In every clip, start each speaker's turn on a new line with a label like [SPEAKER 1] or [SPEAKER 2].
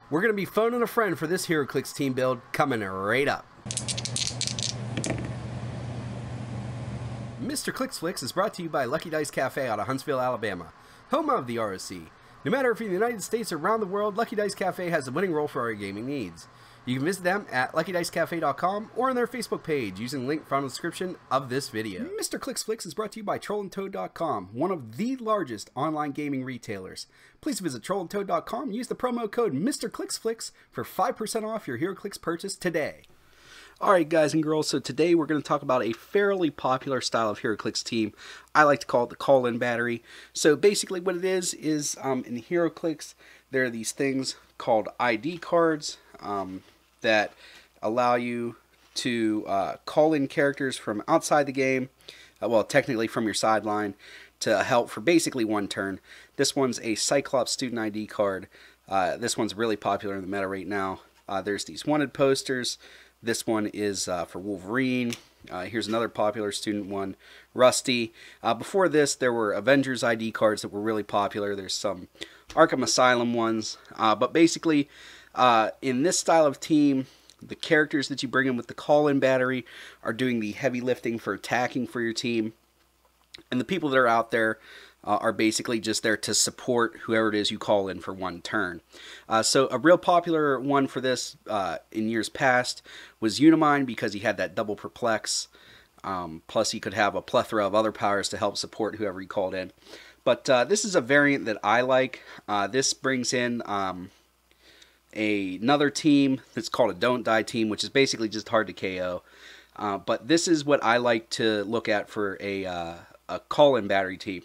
[SPEAKER 1] We're going to be phoning a friend for this Heroclix team build coming right up. Mr. Clixflix is brought to you by Lucky Dice Cafe out of Huntsville, Alabama, home of the ROC. No matter if you're in the United States or around the world, Lucky Dice Cafe has a winning role for our gaming needs. You can visit them at luckydicecafe.com or on their Facebook page using the link found in the description of this video. Mr. Clixflix is brought to you by trollandtoad.com, one of the largest online gaming retailers. Please visit trollandtoad.com and use the promo code Mr. Clixflix for 5% off your Heroclix purchase today. Alright guys and girls, so today we're going to talk about a fairly popular style of Heroclix team. I like to call it the call-in battery. So basically what it is in Heroclix, there are these things called ID cards that allow you to call in characters from outside the game, well technically from your sideline, to help for basically one turn. This one's a Cyclops student ID card. This one's really popular in the meta right now. There's these wanted posters. This one is for Wolverine. Here's another popular student one, Rusty. Before this, there were Avengers ID cards that were really popular. There's some Arkham Asylum ones. But basically, in this style of team, the characters that you bring in with the call-in battery are doing the heavy lifting for attacking for your team. And the people that are out there are basically just there to support whoever it is you call in for one turn. So a real popular one for this in years past was Unimind, because he had that double perplex. Plus he could have a plethora of other powers to help support whoever he called in. But this is a variant that I like. This brings in another team that's called a Don't Die team, which is basically just hard to KO. But this is what I like to look at for a call-in battery team.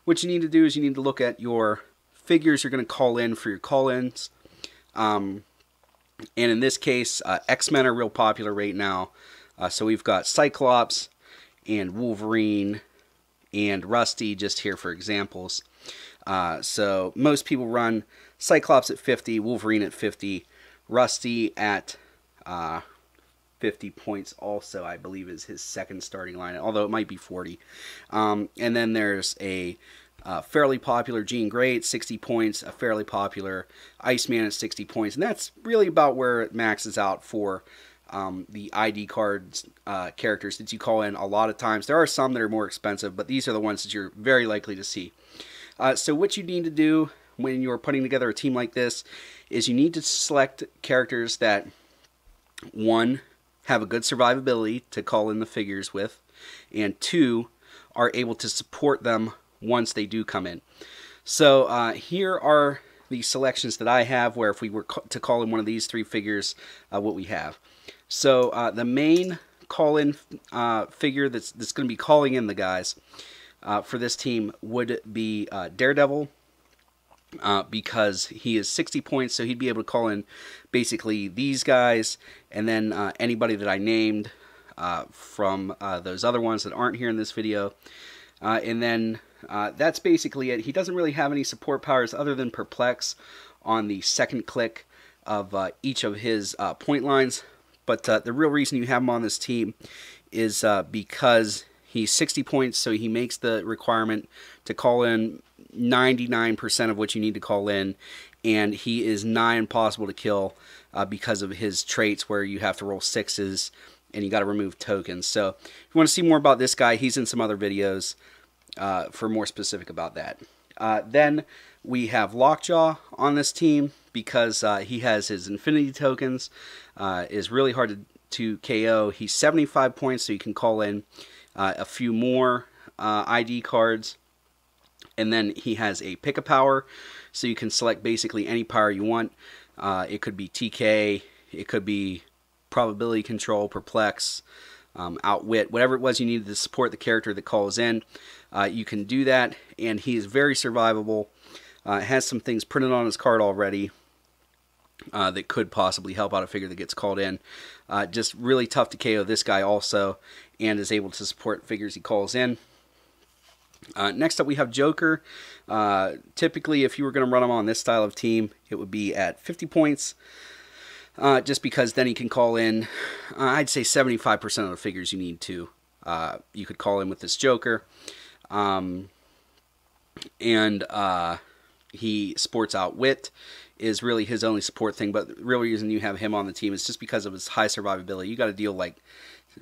[SPEAKER 1] What you need to do is you need to look at your figures you're going to call in for your call-ins. And in this case, X-Men are real popular right now. So we've got Cyclops and Wolverine and Rusty just here for examples. So most people run Cyclops at 50, Wolverine at 50, Rusty at 50 points also, I believe, is his second starting line, although it might be 40. And then there's a fairly popular Jean Grey at 60 points, a fairly popular Iceman at 60 points, and that's really about where it maxes out for the ID cards characters that you call in a lot of times. There are some that are more expensive, but these are the ones that you're very likely to see. So what you need to do when you're putting together a team like this is you need to select characters that, one, have a good survivability to call in the figures with, and two, are able to support them once they do come in. So here are the selections that I have, where if we were to call in one of these three figures, what we have. So the main call-in figure that's going to be calling in the guys for this team would be Daredevil, because he is 60 points, so he'd be able to call in basically these guys, and then anybody that I named from those other ones that aren't here in this video. And then that's basically it. He doesn't really have any support powers other than Perplex on the second click of each of his point lines. But the real reason you have him on this team is because he's 60 points, so he makes the requirement to call in 99% of what you need to call in, and he is nigh impossible to kill because of his traits where you have to roll sixes and you got to remove tokens. So if you want to see more about this guy, he's in some other videos for more specific about that. Then we have Lockjaw on this team because he has his infinity tokens, is really hard to KO. He's 75 points, so you can call in a few more ID cards. And then he has a pick a power, so you can select basically any power you want. It could be TK, it could be probability control, perplex, outwit, whatever it was you needed to support the character that calls in. You can do that, and he is very survivable. Has some things printed on his card already that could possibly help out a figure that gets called in. Just really tough to KO this guy also, and is able to support figures he calls in. Next up we have Joker. Typically if you were going to run him on this style of team, it would be at 50 points. Just because then he can call in, I'd say 75% of the figures you need to. You could call in with this Joker. And he sports Outwit is really his only support thing, but the real reason you have him on the team is just because of his high survivability. You got to deal like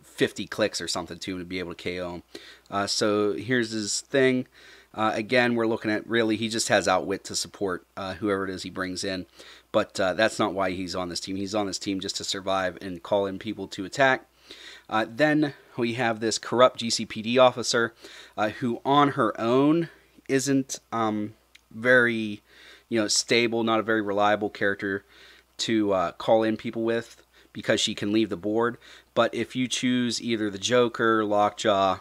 [SPEAKER 1] 50 clicks or something to him to be able to KO him. So here's his thing. Again, we're looking at really he just has outwit to support whoever it is he brings in, but that's not why he's on this team. He's on this team just to survive and call in people to attack. Then we have this corrupt GCPD officer who on her own isn't very stable, not a very reliable character to call in people with because she can leave the board. But if you choose either the Joker, Lockjaw,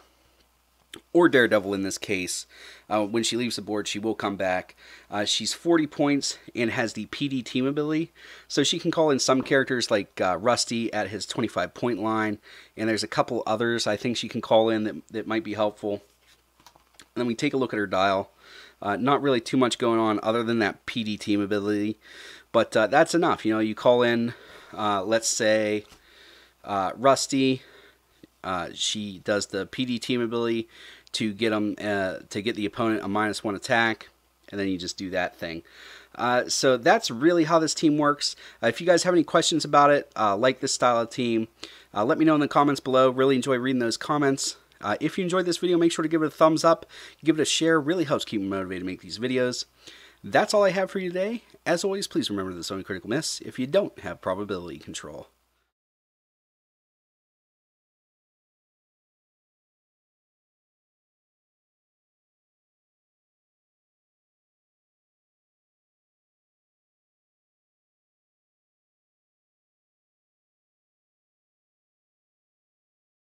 [SPEAKER 1] or Daredevil in this case, when she leaves the board, she will come back. She's 40 points and has the PD team ability, so she can call in some characters like Rusty at his 25-point line, and there's a couple others I think she can call in that might be helpful. And then we take a look at her dial. Not really too much going on other than that PD team ability, but that's enough. You call in, let's say, Rusty. She does the PD team ability to get the opponent a -1 attack, and then you just do that thing. So that's really how this team works. If you guys have any questions about it, like this style of team, let me know in the comments below. Really enjoy reading those comments. If you enjoyed this video, make sure to give it a thumbs up, give it a share. Really helps keep me motivated to make these videos. That's all I have for you today. As always, please remember this is only critical miss if you don't have probability control.